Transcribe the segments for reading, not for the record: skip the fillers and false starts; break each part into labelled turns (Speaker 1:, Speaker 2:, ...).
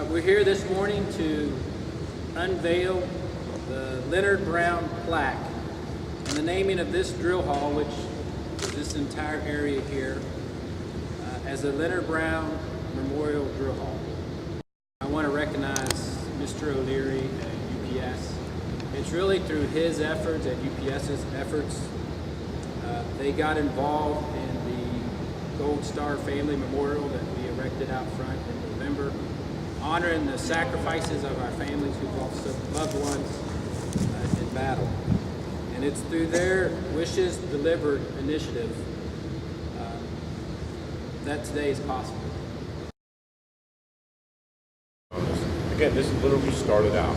Speaker 1: We're here this morning to unveil the Leonard Brown plaque and the naming of this drill hall, which is this entire area here, as the Leonard Brown Memorial Drill Hall. I want to recognize Mr. O'Leary at UPS. It's really through his efforts, at UPS's efforts, they got involved in the Gold Star Family Memorial that we erected out front in November, honoring the sacrifices of our families who've lost loved ones in battle. And it's through their Wishes Delivered initiative that today is possible.
Speaker 2: Again, this literally started out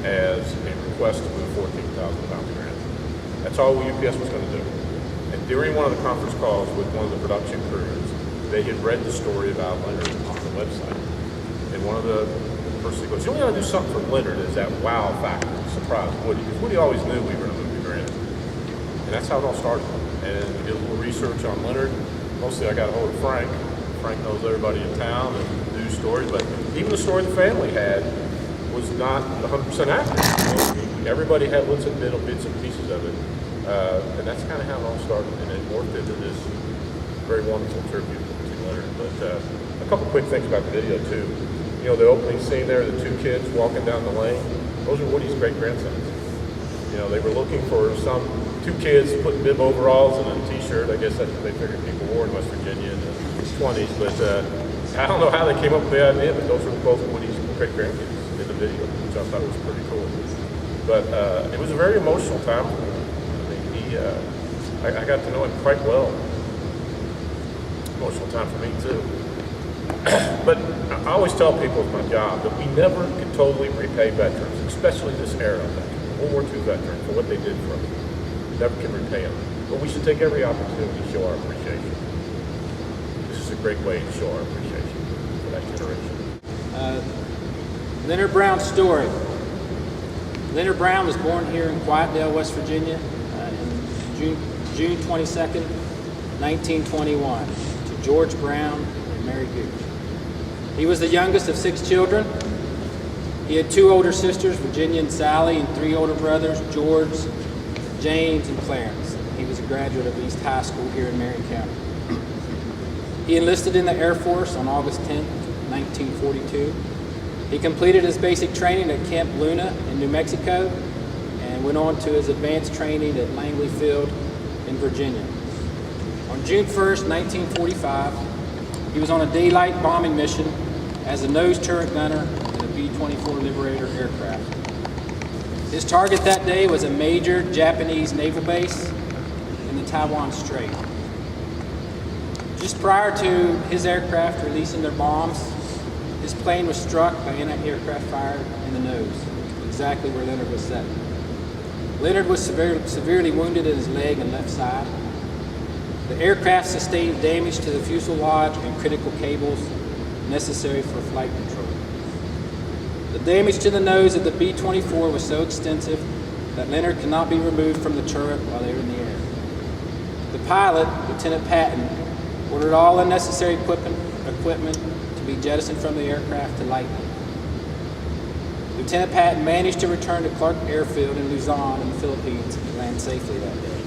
Speaker 2: as a request to move £14,000 grant. That's all UPS was going to do. And during one of the conference calls with one of the production crews, they had read the story about Leonard on the website. And one of the persons goes, "You only got to do something for Leonard," is that wow factor, surprise Woody. Because Woody always knew we were going to move the grant. And that's how it all started. And we did a little research on Leonard. Mostly I got a hold of Frank. Frank knows everybody in town and news stories, but even the story the family had was not 100% accurate. You know, everybody had little bits and pieces of it. And that's kind of how it all started, and it morphed into this very wonderful tribute to Leonard. But a couple quick things about the video too. You know, the opening scene there, the two kids walking down the lane, those are Woody's great-grandsons. You know, they were looking for two kids putting bib overalls and a t-shirt. I guess that's what they figured people wore in West Virginia in the 20s. But I don't know how they came up with the idea, but those were both Woody's great-grandkids in the video, which I thought was pretty cool. But it was a very emotional time for me. I got to know him quite well. Emotional time for me too. But I always tell people it's my job that we never can totally repay veterans, especially this era veterans, World War II veterans, for what they did for us. We never can repay them. But we should take every opportunity to show our appreciation. This is a great way to show our appreciation for that generation.
Speaker 1: Leonard Brown's story. Leonard Brown was born here in Quietdale, West Virginia, June 22nd, 1921, to George Brown and Mary Gooch. He was the youngest of 6 children. He had 2 older sisters, Virginia and Sally, and 3 older brothers, George, James, and Clarence. He was a graduate of East High School here in Marion County. He enlisted in the Air Force on August 10, 1942. He completed his basic training at Camp Luna in New Mexico, and went on to his advanced training at Langley Field in Virginia. On June 1st, 1945, he was on a daylight bombing mission as a nose turret gunner in a B-24 Liberator aircraft. His target that day was a major Japanese naval base in the Taiwan Strait. Just prior to his aircraft releasing their bombs, his plane was struck by anti-aircraft fire in the nose, exactly where Leonard was sitting. Leonard was severely wounded in his leg and left side. The aircraft sustained damage to the fuselage and critical cables necessary for flight control. The damage to the nose of the B-24 was so extensive that Leonard could not be removed from the turret while they were in the air. The pilot, Lieutenant Patton, ordered all unnecessary equipment to be jettisoned from the aircraft to lighten it. Lieutenant Patton managed to return to Clark Airfield in Luzon in the Philippines and land safely that day.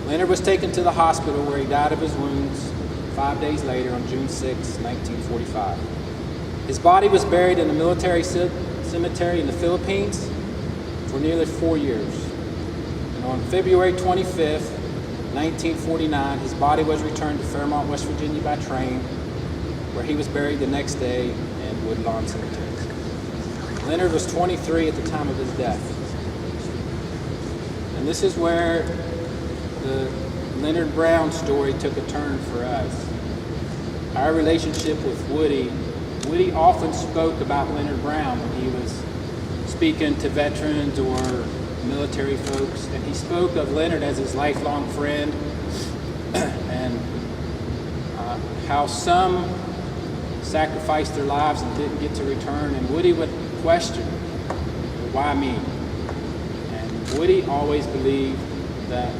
Speaker 1: Leonard was taken to the hospital where he died of his wounds 5 days later on June 6, 1945. His body was buried in a military cemetery in the Philippines for nearly 4 years. And on February 25th, 1949, his body was returned to Fairmont, West Virginia by train, where he was buried the next day in Woodlawn Cemetery. Leonard was 23 at the time of his death. And this is where the Leonard Brown story took a turn for us. Our relationship with Woody often spoke about Leonard Brown when he was speaking to veterans or military folks, and he spoke of Leonard as his lifelong friend, and how some sacrificed their lives and didn't get to return, and Woody would question, why me? And Woody always believed that